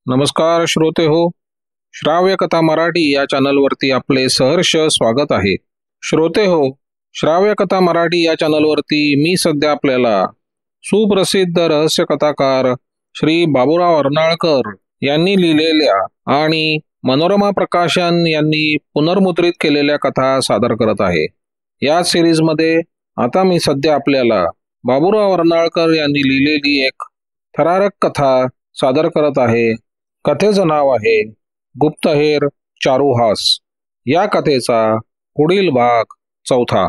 नमस्कार श्रोते हो. श्राव्य कथा मराठी या चॅनलवरती आपले सहर्ष स्वागत आहे. श्रोते हो, श्राव्य कथा मराठी या चॅनलवरती मी सध्या आपल्याला सुप्रसिद्ध रहस्य कथाकार श्री बाबूराव अर्नाळकर यांनी लिहिलेल्या आणि मनोरमा प्रकाशन यांनी पुनर्मुद्रित केलेल्या कथा सादर करत आहे. या सिरीजमध्ये आता मी सध्या आपल्याला बाबूराव अर्नाळकर यांनी लिहिलेली एक थरारक कथा सादर करत आहे. कथेचं नाव आहे गुप्तहेर चारुहास. या कथेचा पुढील भाग चौथा.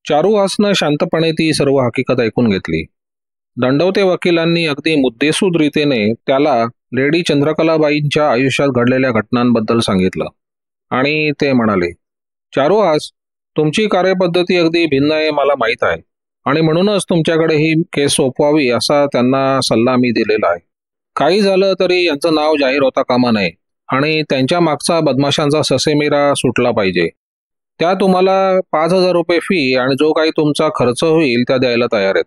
चारुहासनं शांतपणे ती सर्व हकीकत ऐकून घेतली. दंडवते वकिलांनी अगदी मुद्देसूद रीतीने त्याला लेडी चंद्रकलाबाईंच्या आयुष्यात घडलेल्या घटनांबद्दल सांगितलं आणि ते म्हणाले, चारुहास, तुमची कार्यपद्धती अगदी भिन्न आहे मला माहीत आहे आणि म्हणूनच तुमच्याकडे ही केस सोपवावी असा त्यांना सल्ला मी दिलेला आहे. काही झालं तरी यांचं नाव जाहीर होता कामा नये आणि त्यांच्या मागचा बदमाशांचा ससेमिरा सुटला पाहिजे. त्या तुम्हाला 5,000 रुपये फी आणि जो काही तुमचा खर्च होईल त्या द्यायला तयार आहेत.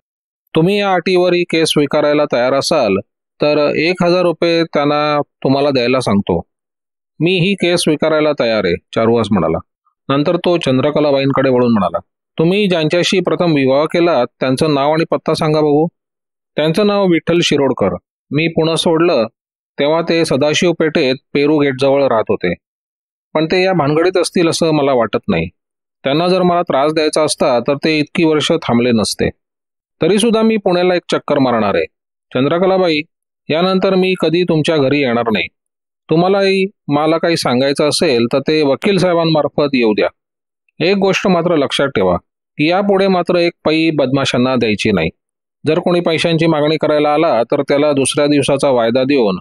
तुम्ही या अटीवर ही केस स्वीकारायला तयार असाल तर 1,000 रुपये त्यांना तुम्हाला द्यायला सांगतो. मी ही केस स्वीकारायला तयार आहे, चारुहास म्हणाला. नंतर तो चंद्रकलाबाईंकडे वळून म्हणाला, तुम्ही ज्यांच्याशी प्रथम विवाह केलात त्यांचं नाव आणि पत्ता सांगा बघू. त्यांचं नाव विठ्ठल शिरोडकर. मी पुणे सोडलं तेव्हा ते सदाशिव पेठेत पेरू गेटजवळ राहत होते. पण ते या भानगडीत असतील असं मला वाटत नाही. त्यांना जर मला त्रास द्यायचा असता तर ते इतकी वर्ष थांबले नसते. तरीसुद्धा मी पुण्याला एक चक्कर मारणार आहे. चंद्रकलाबाई, यानंतर मी कधी तुमच्या घरी येणार नाही. तुम्हालाही मला काही सांगायचं असेल तर ते वकील साहेबांमार्फत येऊ द्या. एक गोष्ट मात्र लक्षात ठेवा की यापुढे मात्र एक पै बदमाशांना द्यायची नाही. जर कोणी पैशांची मागणी करायला आला तर त्याला दुसऱ्या दिवसाचा वायदा देऊन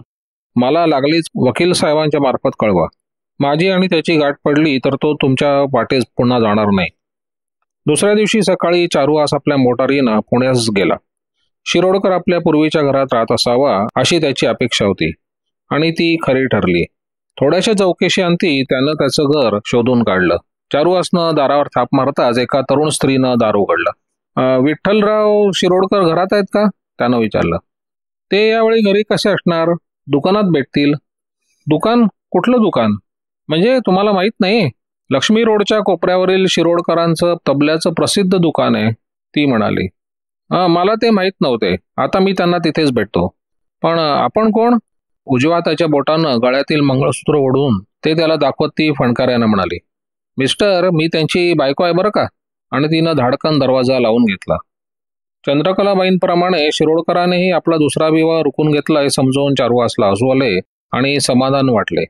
मला लागलीच वकील साहेबांच्या मार्फत कळवा. माझी आणि त्याची गाठ पडली तर तो तुमच्या वाटेस पुन्हा जाणार नाही. दुसऱ्या दिवशी सकाळी चारुहास आपल्या मोटारीनं पुण्यास गेला. शिरोडकर आपल्या पूर्वीच्या घरात राहत असावा अशी त्याची अपेक्षा होती आणि ती खरी ठरली. थोड्याशा चौकशी अंती त्यानं त्याचं घर शोधून काढलं. चारुहासनं दारावर थाप मारताच एका तरुण स्त्रीनं दार उघडलं. विठ्ठलराव शिरोडकर घरात आहेत का? त्यानं विचारलं. ते यावेळी घरी कसे असणार? दुकानात भेटतील. दुकान? कुठलं दुकान? म्हणजे तुम्हाला माहीत नाही? लक्ष्मी रोडच्या कोपऱ्यावरील शिरोडकरांचं तबल्याचं प्रसिद्ध दुकान आहे, ती म्हणाली. मला ते माहीत नव्हते. आता मी त्यांना तिथेच भेटतो. पण आपण कोण? उजव्या त्याच्या बोटानं गळ्यातील मंगळसूत्र ओढून ते त्याला दाखवत ती फणकाऱ्यानं म्हणाली. मिस्टर, मी त्यांची बायको आहे बरं का. आणि तिनं धाडकन दरवाजा लावून घेतला. चंद्रकलाबाईंप्रमाणे शिरोडकरांनीही आपला दुसरा विवाह रुकून घेतला हे समजून चारुहासला हसू आले आणि समाधान वाटले.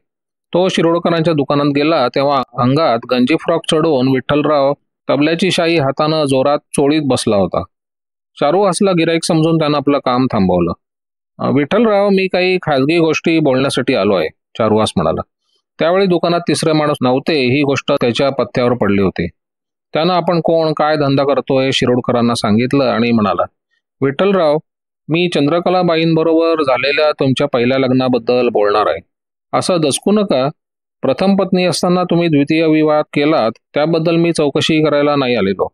तो शिरोडकरांच्या दुकानात गेला तेव्हा अंगात गंजी फ्रॉक चढवून विठ्ठलराव तबल्याची शाई हातानं जोरात चोळीत बसला होता. चारुहासला गिराईक समजून त्यानं आपलं काम थांबवलं. विठ्ठलराव, मी काही खाजगी गोष्टी बोलण्यासाठी आलो आहे, चारुहास म्हणाला. त्यावेळी दुकानात तिसरे माणूस नव्हते ही गोष्ट त्याच्या पथ्यावर पडली होती. त्यानं आपण कोण, काय धंदा करतोय शिरोडकरांना सांगितलं आणि म्हणाला, विठ्ठलराव, मी चंद्रकलाबाईंबरोबर झालेल्या तुमच्या पहिल्या लग्नाबद्दल बोलणार आहे. असं दचकू नका. प्रथम पत्नी असताना तुम्ही द्वितीय विवाह केलात त्याबद्दल मी चौकशी करायला नाही आलेलो.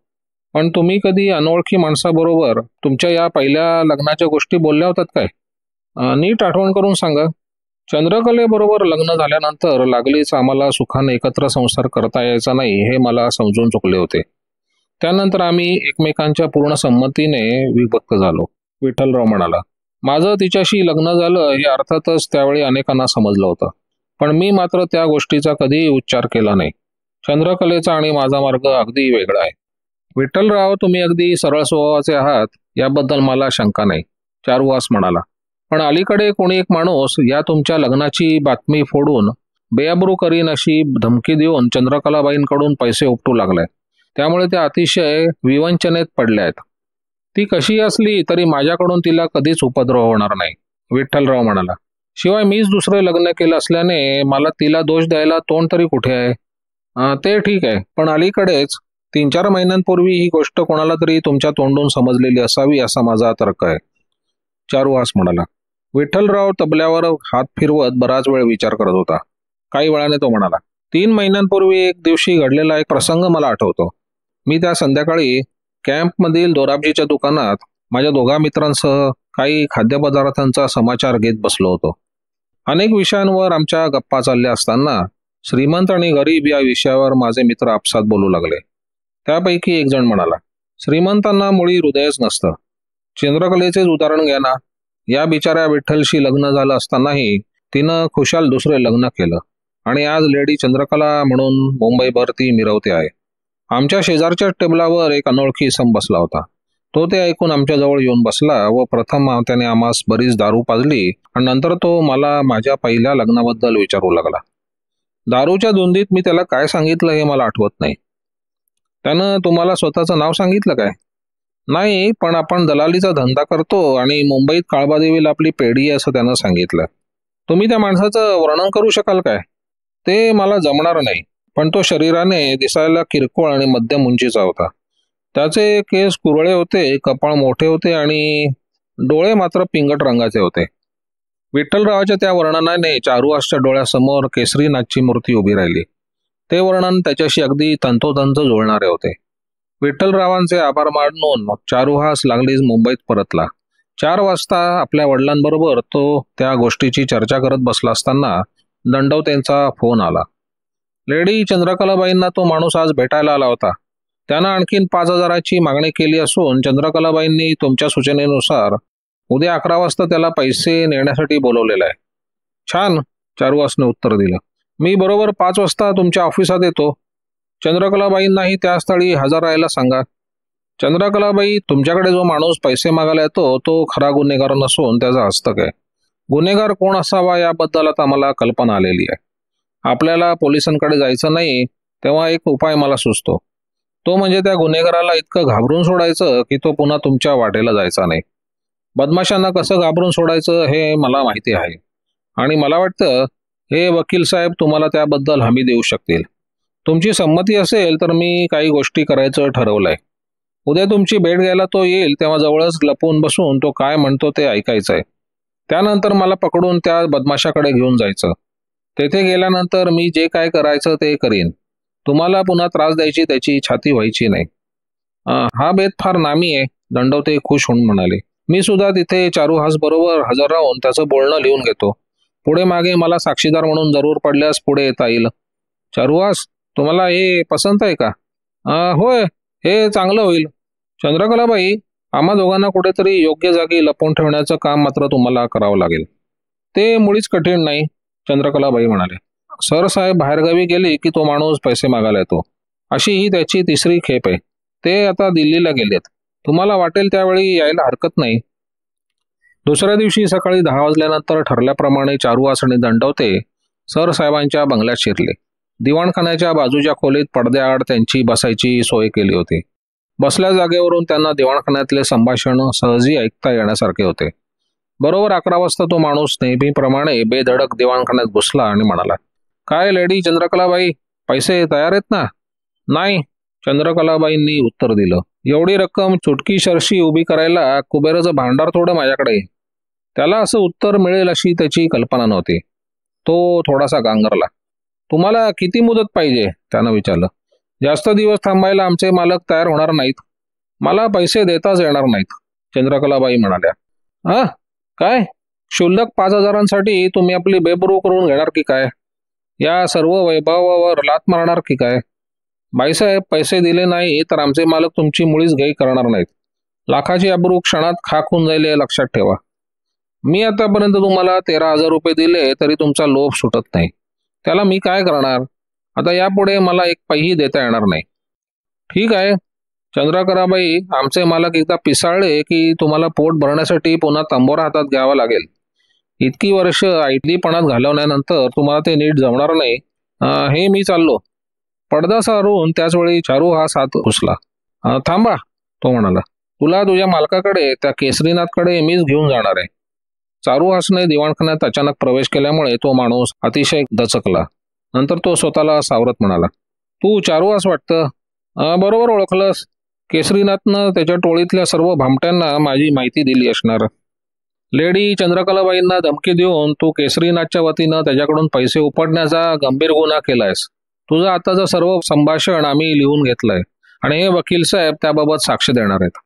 पण तुम्ही कधी अनोळखी माणसाबरोबर तुमच्या या पहिल्या लग्नाच्या गोष्टी बोलल्या होतात काय? नीट आठवण करून सांगा. चंद्रकलेबरोबर लग्न झाल्यानंतर लागलीच आम्हाला सुखाने एकत्र संसार करता यायचा नाही हे मला समजून चुकले होते. त्यानंतर आम्ही एकमेकांच्या पूर्ण संमतीने विभक्त झालो, विठ्ठलराव म्हणाला. माझं तिच्याशी लग्न झालं हे अर्थातच त्यावेळी अनेकांना समजलं होतं. पण मी मात्र त्या गोष्टीचा कधीही उच्चार केला नाही. चंद्रकलेचा आणि माझा मार्ग अगदी वेगळा आहे. विठ्ठलराव, तुम्ही अगदी सरळ स्वभावाचे आहात याबद्दल मला शंका नाही, चारुहास म्हणाला. पण अलीकडे कोणी एक माणूस या तुमच्या लग्नाची बातमी फोडून बेअब्रू करीन अशी धमकी देऊन चंद्रकलाबाईंकडून पैसे उपटू लागलाय. त्यामुळे त्या अतिशय विवंचनेत पडल्या आहेत. ती कशी असली तरी माझ्याकडून तिला कधीच उपद्रव होणार नाही, विठ्ठलराव म्हणाला. शिवाय मीच दुसरं लग्न केलं असल्याने मला तिला दोष द्यायला तोंड तरी कुठे आहे? ते ठीक आहे, पण अलीकडेच 3-4 महिन्यांपूर्वी ही गोष्ट कोणाला तरी तुमच्या तोंडून समजलेली असावी असा माझा तर्क आहे, चारुहास म्हणाला. विठ्ठलराव तबल्यावर हात फिरवत बराच वेळ विचार करत होता. काही वेळाने तो म्हणाला, 3 महिन्यांपूर्वी एक दिवशी घडलेला एक प्रसंग मला आठवतो. मी त्या संध्याकाळी कॅम्पमधील दोराबजीच्या दुकानात माझ्या दोघा मित्रांसह काही खाद्यपदार्थांचा समाचार घेत बसलो होतो. अनेक विषयांवर आमच्या गप्पा चालल्या असताना श्रीमंत आणि गरीब या विषयावर माझे मित्र आपसात बोलू लागले. त्यापैकी एक जण म्हणाला, श्रीमंतांना मुळी हृदयच नसतं. चंद्रकलेचेच उदाहरण घ्या ना. या बिचाऱ्या विठ्ठलशी लग्न झालं असतानाही तिनं खुशाल दुसरे लग्न केलं आणि आज लेडी चंद्रकला म्हणून मुंबईभर ती मिरवते आहे. आमच्या शेजारच्या टेबलावर एक अनोळखी इसम बसला होता. तो ते ऐकून आमच्या जवळ येऊन बसला व प्रथम त्याने आम्हास बरीच दारू पाजली आणि नंतर तो मला माझ्या पहिल्या लग्नाबद्दल विचारू लागला. दारूच्या धुंदीत मी त्याला काय सांगितलं हे मला आठवत नाही. त्यानं तुम्हाला स्वतःचं नाव सांगितलं काय? नाही, पण आपण दलालीचा धंदा करतो आणि मुंबईत काळबादेवीला आपली पेढी आहे असं त्यानं सांगितलं. तुम्ही त्या माणसाचं वर्णन करू शकाल काय? ते मला जमणार नाही, पण तो शरीराने दिसायला किरकोळ आणि मध्यम उंचीचा होता. त्याचे केस कुरळे होते, कपाळ मोठे होते आणि डोळे मात्र पिंगट रंगाचे होते. विठ्ठलरावाच्या त्या वर्णनाने चारुहासच्या डोळ्यासमोर केसरीनाथची मूर्ती उभी राहिली. ते वर्णन त्याच्याशी अगदी तंतोतंत जुळणारे होते. विठ्ठलरावांचे आभार मानून चारुहास लागलीच मुंबईत परतला. 4 वाजता आपल्या वडिलांबरोबर तो त्या गोष्टीची चर्चा करत बसला असताना दंडवतेंचा फोन आला. लेडी चंद्रकलाबाईंना तो माणूस आज भेटायला आला होता. त्यानं आणखीन 5,000ची मागणी केली असून चंद्रकलाबाईंनी तुमच्या सूचनेनुसार उद्या 11 वाजता त्याला पैसे नेण्यासाठी बोलवलेलं आहे. छान, चारुहासने उत्तर दिलं. मी बरोबर 5 वाजता तुमच्या ऑफिसात येतो. चंद्रकलाबाईंनाही त्या स्थळी हजर राहायला सांगा. चंद्रकलाबाई, तुमच्याकडे जो माणूस पैसे मागायला येतो तो खरा गुन्हेगार नसून त्याचा हस्तक आहे. गुन्हेगार कोण असावा याबद्दल आता मला कल्पना आलेली आहे. आपल्याला पोलिसांकडे जायचं नाही तेव्हा एक उपाय मला सुचतो. तो म्हणजे त्या गुन्हेगाराला इतकं घाबरून सोडायचं की तो पुन्हा तुमच्या वाटेला जायचा नाही. बदमाशांना कसं घाबरून सोडायचं हे मला माहिती आहे आणि मला वाटतं हे वकील साहेब तुम्हाला त्याबद्दल हमी देऊ शकतील. तुमची संमती असेल तर मी काही गोष्टी करायचं ठरवलंय. उद्या तुमची भेट घ्यायला तो येईल तेव्हा जवळच लपून बसून तो काय म्हणतो ते ऐकायचं आहे. त्यानंतर मला पकडून त्या बदमाशाकडे घेऊन जायचं. तेथे गेल्यानंतर मी जे काय करायचं ते करीन. तुम्हाला पुन्हा त्रास द्यायची त्याची छाती व्हायची नाही. हा बेत फार नामी आहे, दंडवते खुश होऊन म्हणाले. मी सुद्धा तिथे चारुहास बरोबर हजर राहून त्याचं बोलणं लिहून घेतो. पुढे मागे मला साक्षीदार म्हणून जरूर पडल्यास पुढे येता येईल. चारुहास, तुम्हाला हे पसंत आहे का? होय, हे चांगलं होईल. चंद्रकलाबाई, आम्हा दोघांना कुठेतरी योग्य जागी लपवून ठेवण्याचं काम मात्र तुम्हाला करावं लागेल. ते मुळीच कठीण नाही, चंद्रकलाबाई म्हणाले. सर साहेब बाहेरगावी गेले की तो माणूस पैसे मागायला येतो. अशी ही त्याची 3री खेप आहे. ते आता दिल्लीला गेलेत. तुम्हाला वाटेल त्यावेळी यायला हरकत नाही. दुसऱ्या दिवशी सकाळी 10 वाजल्यानंतर ठरल्याप्रमाणे चारुहास आणि दंडवते सर साहेबांच्या बंगल्यात शिरले. दिवाणखान्याच्या बाजूच्या खोलीत पडद्याआड त्यांची बसायची सोय केली होती. बसल्या जागेवरून त्यांना दिवाणखान्यातले संभाषण सहजी ऐकता येण्यासारखे होते. बरोबर 11 वाजता तो माणूस नेहमीप्रमाणे बेधडक दिवाणखान्यात घुसला आणि म्हणाला, काय लेडी चंद्रकलाबाई, पैसे तयार आहेत ना? नाही, चंद्रकलाबाईंनी उत्तर दिलं. एवढी रक्कम चुटकी शरशी उभी करायला कुबेराचं भांडार थोडं माझ्याकडे. त्याला असं उत्तर मिळेल अशी त्याची कल्पना नव्हती. तो थोडासा गांगरला. तुम्हाला किती मुदत पाहिजे? त्यानं विचारलं. जास्त दिवस थांबायला आमचे मालक तयार होणार नाहीत. मला पैसे देताच येणार नाहीत, चंद्रकलाबाई म्हणाल्या. काय? क्षुल्लक 5,000साठी तुम्ही आपली बेबरू करून घेणार की काय? या सर्व वैभवावर लात मारणार की काय? बाईसाहेब, पैसे दिले नाही तर आमचे मालक तुमची मुळीच घाई करणार नाहीत. लाखाची अब्रू क्षणात खाक होऊन जाईल हे लक्षात ठेवा. मी आतापर्यंत तुम्हाला 13,000 रुपये दिले तरी तुमचा लोभ सुटत नाही. त्याला मी काय करणार? आता यापुढे मला एक पैही देता येणार नाही. ठीक आहे चंद्रकलाबाई, आमचे मालक एकदा पिसाळले की तुम्हाला पोट भरण्यासाठी पुन्हा तंबोरा हातात घ्यावा लागेल. इतकी वर्ष ऐटलीपणात घालवल्यानंतर तुम्हाला ते नीट जमणार नाही. हे मी चाललो. पडदा सारून त्याचवेळी चारुहास हात घुसला. थांबा, तो म्हणाला. तुला तुझ्या मालकाकडे त्या केसरीनाथकडे मीच घेऊन जाणार आहे. चारुहासने दिवाणखान्यात अचानक प्रवेश केल्यामुळे तो माणूस अतिशय दचकला. नंतर तो स्वतःला सावरत म्हणाला, तू चारुहास वाटतं. बरोबर ओळखलंस. केसरीनाथनं त्याच्या टोळीतल्या सर्व भामट्यांना माझी माहिती दिली असणार. लेडी चंद्रकलाबाईंना धमकी देऊन तू केसरीनाथच्या वतीनं त्याच्याकडून पैसे उपटण्याचा गंभीर गुन्हा केलायस. तुझं आताचं सर्व संभाषण आम्ही लिहून घेतलंय आणि हे वकील साहेब त्याबाबत साक्ष देणार आहेत.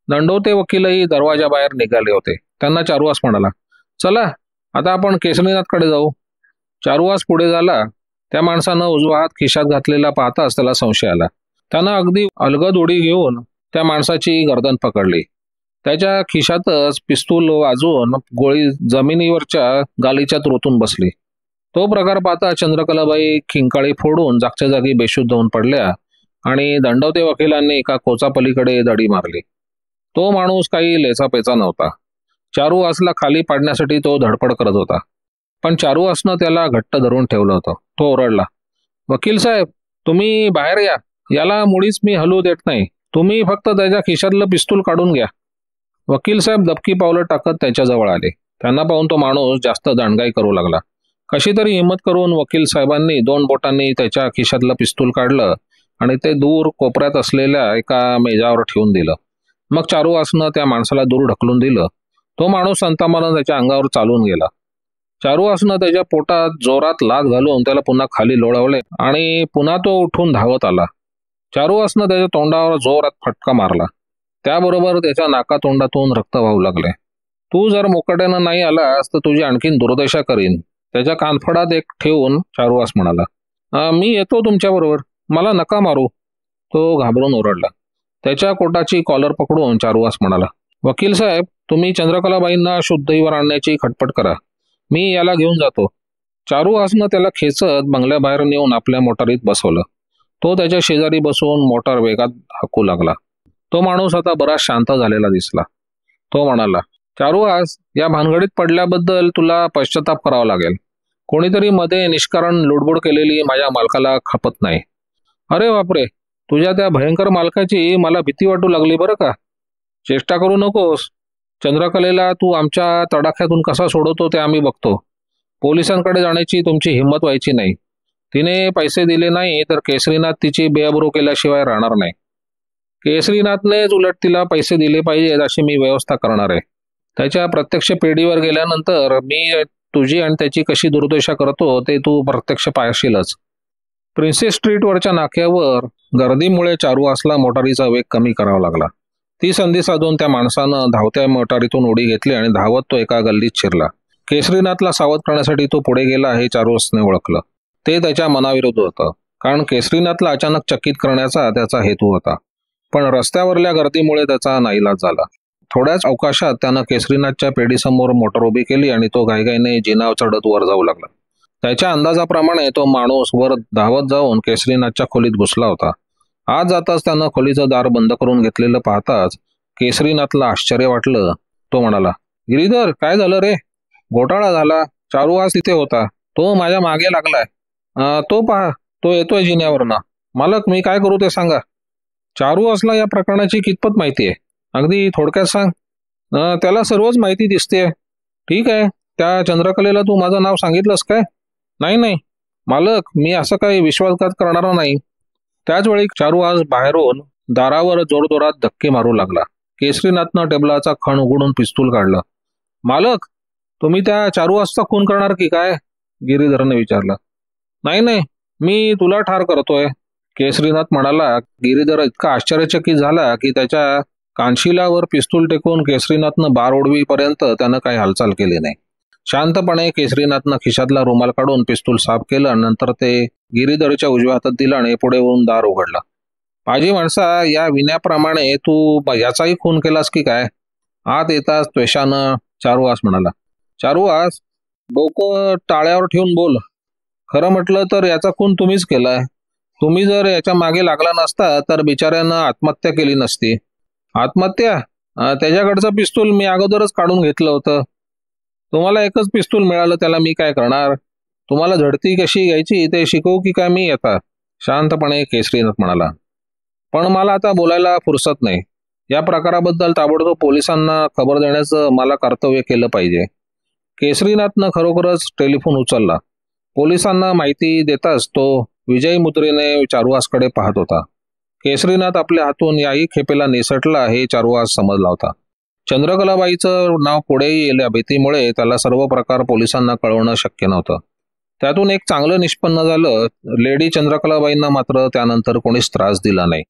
दंडवते वकीलही दरवाजाबाहेर निघाले होते. त्यांना चारुहास म्हणाला, चला आता आपण केसरीनाथकडे जाऊ. चारुहास पुढे झाला. त्या माणसानं उजवा हात खिशात घातलेला पाहताच त्याला संशय आला. त्यानं अगदी अलगद उडी घेऊन त्या माणसाची गर्दन पकडली. त्याच्या खिशातच पिस्तूल वाजवून गोळी जमिनीवरच्या गालीच्यात रोतून बसली. तो प्रकार पाहता चंद्रकलाबाई खिंकाळी फोडून जागच्या जागी बेशुद्ध होऊन पडल्या आणि दंडवते वकिलांनी एका कोचापलीकडे दडी मारली. तो माणूस काही लेचापेचा नव्हता. चारुहासला खाली पाडण्यासाठी तो धडपड करत होता, पण चारुहासनं त्याला घट्ट धरून ठेवलं होतं. तो ओरडला, वकील साहेब, तुम्ही बाहेर या. याला मुळीच मी हलू देत नाही. तुम्ही फक्त त्याच्या खिशातलं पिस्तूल काढून घ्या. वकील साहेब दबकी पावलं टाकत त्याच्याजवळ आले. त्यांना पाहून तो माणूस जास्त दांडगाई करू लागला. कशी तरी हिंमत करून वकील साहेबांनी 2 बोटांनी त्याच्या खिशातलं पिस्तूल काढलं आणि ते दूर कोपऱ्यात असलेल्या एका मेजावर ठेवून दिलं. मग चारुहासनं त्या माणसाला दूर ढकलून दिलं. तो माणूस संतामानं त्याच्या अंगावर चालून गेला. चारुहासनं त्याच्या पोटात जोरात लाथ घालून त्याला पुन्हा खाली लोळवले आणि पुन्हा तो उठून धावत आला. चारुहासनं त्याच्या तोंडावर जोरात फटका मारला. त्याबरोबर त्याच्या नाकातोंडातून रक्त वाहू लागले. तू जर मुकाट्यानं नाही आलास तर तुझी आणखीन दुर्दशा करीन. त्याच्या कानफडात एक ठेवून चारुहास म्हणाला, मी येतो तुमच्याबरोबर, मला नका मारू. तो घाबरून ओरडला. त्याच्या कोटाची कॉलर पकडून चारुहास म्हणाला, वकील साहेब, तुम्ही चंद्रकलाबाईंना शुद्धीवर आणण्याची खटपट करा. मी याला घेऊन जातो. चारुहासनं त्याला खेचत बंगल्याबाहेर नेऊन आपल्या मोटारीत बसवलं. तो त्याच्या शेजारी बसून मोटार वेगात हाकू लागला. तो माणूस आता बराच शांत झालेला दिसला. तो म्हणाला, चारुहास, या भानगडीत पडल्याबद्दल तुला पश्चाताप करावा लागेल. कोणीतरी मध्ये निष्कारण लुडबुड केलेली माझ्या मालकाला खपत नाही. अरे बापरे, तुझ्या त्या भयंकर मालकाची मला भीती वाटू लागली बरं का. चेष्टा करू नकोस. चंद्रकलेला तू आमच्या तडाख्यातून कसा सोडवतो ते आम्ही बघतो. पोलिसांकडे जाण्याची तुमची हिंमत व्हायची नाही. तिने पैसे दिले नाही तर केसरीनाथ तिची बेअब्रू केल्याशिवाय राहणार नाही. केसरीनाथनेच उलट तिला पैसे दिले पाहिजेत अशी मी व्यवस्था करणार आहे. त्याच्या प्रत्यक्ष पेढीवर गेल्यानंतर मी तुझी आणि त्याची कशी दुर्दशा करतो ते तू प्रत्यक्ष पाहशीलच. प्रिन्सेस स्ट्रीटवरच्या नाक्यावर गर्दीमुळे चारुहासला मोटारीचा वेग कमी करावा लागला. ती संधी साधून त्या माणसानं धावत्या मोटारीतून उडी घेतली आणि धावत तो एका गल्लीत शिरला. केसरीनाथला सावध करण्यासाठी तो पुढे गेला हे चारुहासने ओळखलं. ते त्याच्या मनाविरुद्ध होतं, कारण केसरीनाथला अचानक चकित करण्याचा त्याचा हेतू होता. पण रस्त्यावरल्या गर्दीमुळे त्याचा नाईलाज झाला. थोड्याच अवकाशात त्यानं केसरीनाथच्या पेढीसमोर मोटर उभी केली आणि तो घाईघाईने जिनाव चढत वर जाऊ लागला. त्याच्या अंदाजाप्रमाणे तो माणूस वर धावत जाऊन केसरीनाथच्या खोलीत घुसला होता. आत जाताच त्यानं खोलीचं दार बंद करून घेतलेलं पाहताच केसरीनाथला आश्चर्य वाटलं. तो म्हणाला, गिरीधर, काय झालं रे? घोटाळा झाला. चारुहास तिथे होता. तो माझ्या मागे लागलाय. तो पहा, तो येतोय जिन्यावरनं. मालक, मी काय करू ते सांगा. चारुहासला या प्रकरणाची कितपत माहिती आहे? अगदी थोडक्यात सांग. त्याला सर्वच माहिती दिसते. ठीक आहे, त्या चंद्रकलेला तू माझं नाव सांगितलंस काय? नाही मालक, मी असं काही विश्वासघात करणारा नाही. त्याचवेळी चारुहास बाहेरून दारावर जोरजोरात धक्के मारू लागला. केसरीनाथनं टेबलाचा खण उघडून पिस्तूल काढलं. मालक, तुम्ही त्या चारुहासचा खून करणार की काय? गिरीधरने विचारलं. नाही, मी तुला ठार करतोय. केसरीनाथ म्हणाला. गिरीधर इतका आश्चर्यचकित झाला की त्याच्या कानशिलावर पिस्तूल टेकून केसरीनाथनं बार ओढवीपर्यंत त्यानं काही हालचाल केली नाही. शांतपणे केसरीनाथनं खिशातला रुमाल काढून पिस्तूल साफ केलं आणि नंतर ते गिरीधरच्या उजव्या हातात दिलं आणि पुढे वळून दार उघडलं. माझी माणसा, या विण्याप्रमाणे तू याचाही खून केलास की काय? आत येताच त्वेषानं चारुहास म्हणाला. चारुहास, डोकं टाळ्यावर ठेवून बोल. खरं म्हटलं तर याचा खून तुम्हीच केलाय. तुम्ही जर याच्या मागे लागला नसता तर बिचाऱ्यानं आत्महत्या केली नसती. आत्महत्या? त्याच्याकडचं पिस्तूल मी अगोदरच काढून घेतलं होतं. तुम्हाला एकच पिस्तूल मिळालं, त्याला मी काय करणार? तुम्हाला झडती कशी घ्यायची ते शिकवू की काय मी आता? शांतपणे केसरीनाथ म्हणाला. पण मला आता बोलायला फुरसत नाही. या प्रकाराबद्दल ताबडतोब पोलिसांना खबर देण्याचं मला कर्तव्य केलं पाहिजे. केसरीनाथनं खरोखरच टेलिफोन उचलला. पोलिसांना माहिती देताच तो विजयी मुद्रेने चारुहासकडे पाहत होता. केसरीनाथ आपल्या हातून याही खेपेला निसटला हे चारुहास समजला होता. चंद्रकलाबाईचं नाव पुढे येईल या भीतीमुळे त्याला सर्व प्रकार पोलिसांना कळवणं शक्य नव्हतं. त्यातून एक चांगलं निष्पन्न झालं. लेडी चंद्रकलाबाईंना मात्र त्यानंतर कोणीच त्रास दिला नाही.